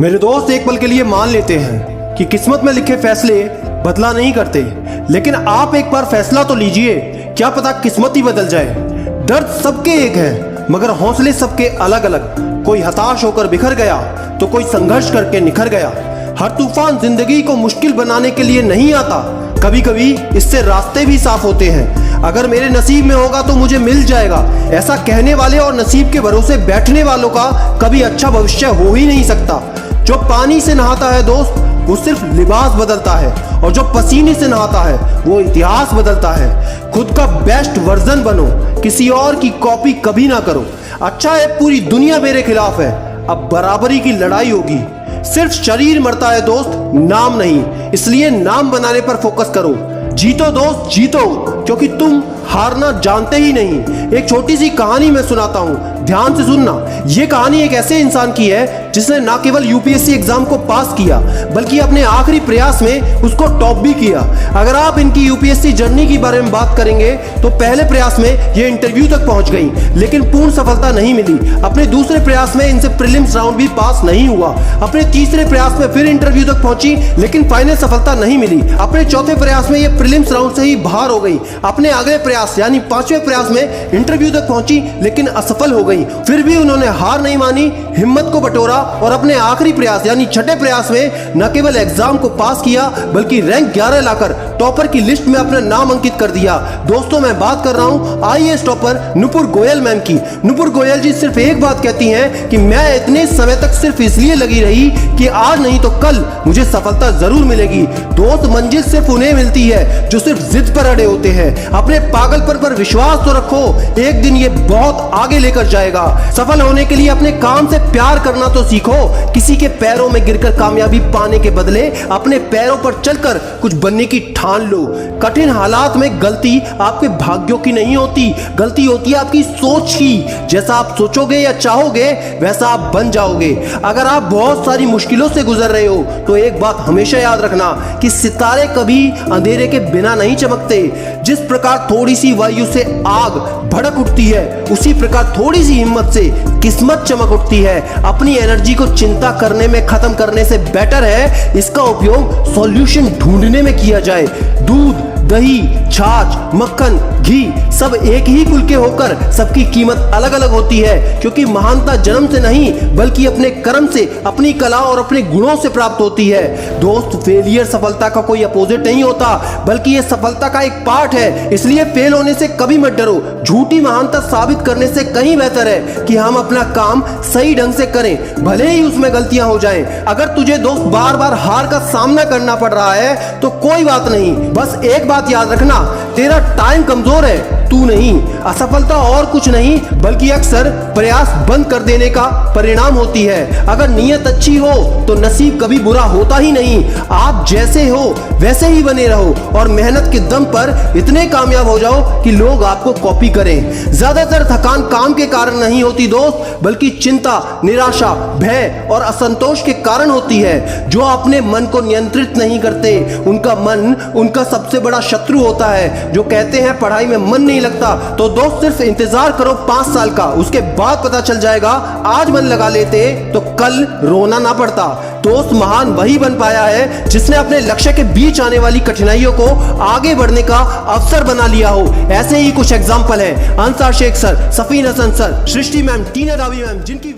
मेरे दोस्त एक पल के लिए मान लेते हैं कि किस्मत में लिखे फैसले बदला नहीं करते, लेकिन आप एक बार फैसला तो लीजिए, क्या पता किस्मत ही बदल जाए। दर्द सबके एक है, मगर हौसले सबके अलग अलग। कोई हताश होकर बिखर गया तो कोई संघर्ष करके निखर गया। हर तूफान जिंदगी को मुश्किल बनाने के लिए नहीं आता, कभी कभी इससे रास्ते भी साफ होते हैं। अगर मेरे नसीब में होगा तो मुझे मिल जाएगा, ऐसा कहने वाले और नसीब के भरोसे बैठने वालों का कभी अच्छा भविष्य हो ही नहीं सकता। जो पानी से नहाता है दोस्त, वो सिर्फ लिबास बदलता है, और जो पसीने से नहाता है वो इतिहास बदलता है। खुद का बेस्ट वर्जन बनो, किसी और की कॉपी कभी ना करो। अच्छा है पूरी दुनिया मेरे खिलाफ है, अब बराबरी की लड़ाई होगी। सिर्फ शरीर मरता है दोस्त, नाम नहीं, इसलिए नाम बनाने पर फोकस करो। जीतो दोस्त जीतो, क्योंकि तुम हारना जानते ही नहीं। एक छोटी सी कहानी मैं सुनाता हूँ, ध्यान से सुनना। ये कहानी एक ऐसे इंसान की है जिसने ना केवल यूपीएससी एग्जाम को पास किया, बल्कि अपने आखिरी प्रयास में उसको टॉप भी किया। अगर आप इनकी यूपीएससी जर्नी के बारे में बात करेंगे तो पहले प्रयास में ये इंटरव्यू तक पहुंच गई, लेकिन पूर्ण सफलता नहीं मिली। अपने दूसरे प्रयास में इनसे प्रीलिम्स राउंड भी पास नहीं हुआ। अपने तीसरे प्रयास में फिर इंटरव्यू तक पहुंची, लेकिन फाइनल सफलता नहीं मिली। अपने चौथे प्रयास में ये प्रीलिम्स राउंड से ही बाहर हो गई। अपने अगले प्रयास यानी पांचवें प्रयास में इंटरव्यू तक पहुंची, लेकिन असफल हो गई। फिर भी उन्होंने हार नहीं मानी, हिम्मत को बटोरा और अपने आखिरी प्रयास यानी छठे प्रयास में न केवल एग्जाम को पास किया, बल्कि रैंक 11 लाकर टॉपर की लिस्ट में अपना नाम अंकित कर दिया। दोस्तों, मैं बात कर रहा हूं IAS topper Nupur Goyal ma'am की। नुपुर गोयल जी सिर्फ एक बात कहती हैं कि मैं इतने समय तक सिर्फ इसलिए लगी रही कि आज नहीं तो कल मुझे सफलता जरूर मिलेगी। दोस्त, मंजिल सिर्फ उन्हें मिलती है जो सिर्फ जिद पर अड़े होते हैं। अपने पागलपन पर विश्वास तो रखो, एक दिन ये बहुत आगे लेकर जाएगा। सफल होने के लिए अपने काम से प्यार करना तो सीखो। किसी के पैरों में गिरकर कामयाबी पाने के बदले अपने पैरों पर चलकर कुछ बनने की ठान लो। कठिन हालात में गलती आपके भाग्यों की नहीं होती, गलती होती है आपकी सोच की। जैसा आप सोचोगे या चाहोगे वैसा आप बन जाओगे। अगर आप बहुत सारी मुश्किलों से गुजर रहे हो तो एक बात हमेशा याद रखना कि सितारे कभी अंधेरे के बिना नहीं चमकते। जिस प्रकार थोड़ी सी वायु से आग भड़क उठती है, उसी प्रकार थोड़ी सी हिम्मत से किस्मत चमक उठती है। अपनी एनर्जी को चिंता करने में खत्म करने से बेटर है इसका उपयोग सॉल्यूशन ढूंढने में किया जाए। दूध, दही, छाछ, मक्खन, घी सब एक ही कुल के होकर सबकी कीमत अलग अलग होती है, क्योंकि महानता जन्म से नहीं बल्कि अपने कर्म से, अपनी कला और अपने गुणों से प्राप्त होती है। दोस्त, फेलियर सफलता का कोई अपोजिट नहीं होता, बल्कि यह सफलता का एक पार्ट है। इसलिए फेल होने से कभी मत डरो। झूठी महानता साबित करने से कहीं बेहतर है कि हम अपना काम सही ढंग से करें, भले ही उसमें गलतियां हो जाएं। अगर तुझे दोस्त बार बार हार का सामना करना पड़ रहा है तो कोई बात नहीं, बस एक बात याद रखना, तेरा टाइम कमजोर है, तू नहीं। असफलता और कुछ नहीं बल्कि अक्सर प्रयास बंद कर देने का परिणाम होती है। अगर नीयत अच्छी हो तो नसीब कभी बुरा होता ही नहीं। आप जैसे हो वैसे ही बने रहो और मेहनत के दम पर इतने कामयाब हो जाओ कि लोग आपको कॉपी करें। ज्यादातर थकान काम के कारण नहीं होती दोस्त, बल्कि चिंता, निराशा, भय और असंतोष के कारण होती है। जो अपने मन को नियंत्रित नहीं करते, उनका मन उनका सबसे बड़ा शत्रु होता है। जो कहते हैं पढ़ाई में मन नहीं लगता, तो दोस्त सिर्फ इंतजार करो 5 साल का, उसके बाद पता चल जाएगा। आज मन लगा लेते तो कल रोना ना पड़ता। दोस्त, महान वही बन पाया है जिसने अपने लक्ष्य के बीच आने वाली कठिनाइयों को आगे बढ़ने का अवसर बना लिया हो। ऐसे ही कुछ एग्जाम्पल हैं अंसार शेख सर, सफीन हसन सर, सृष्टि मैम, टीना रावी मैम, जिनकी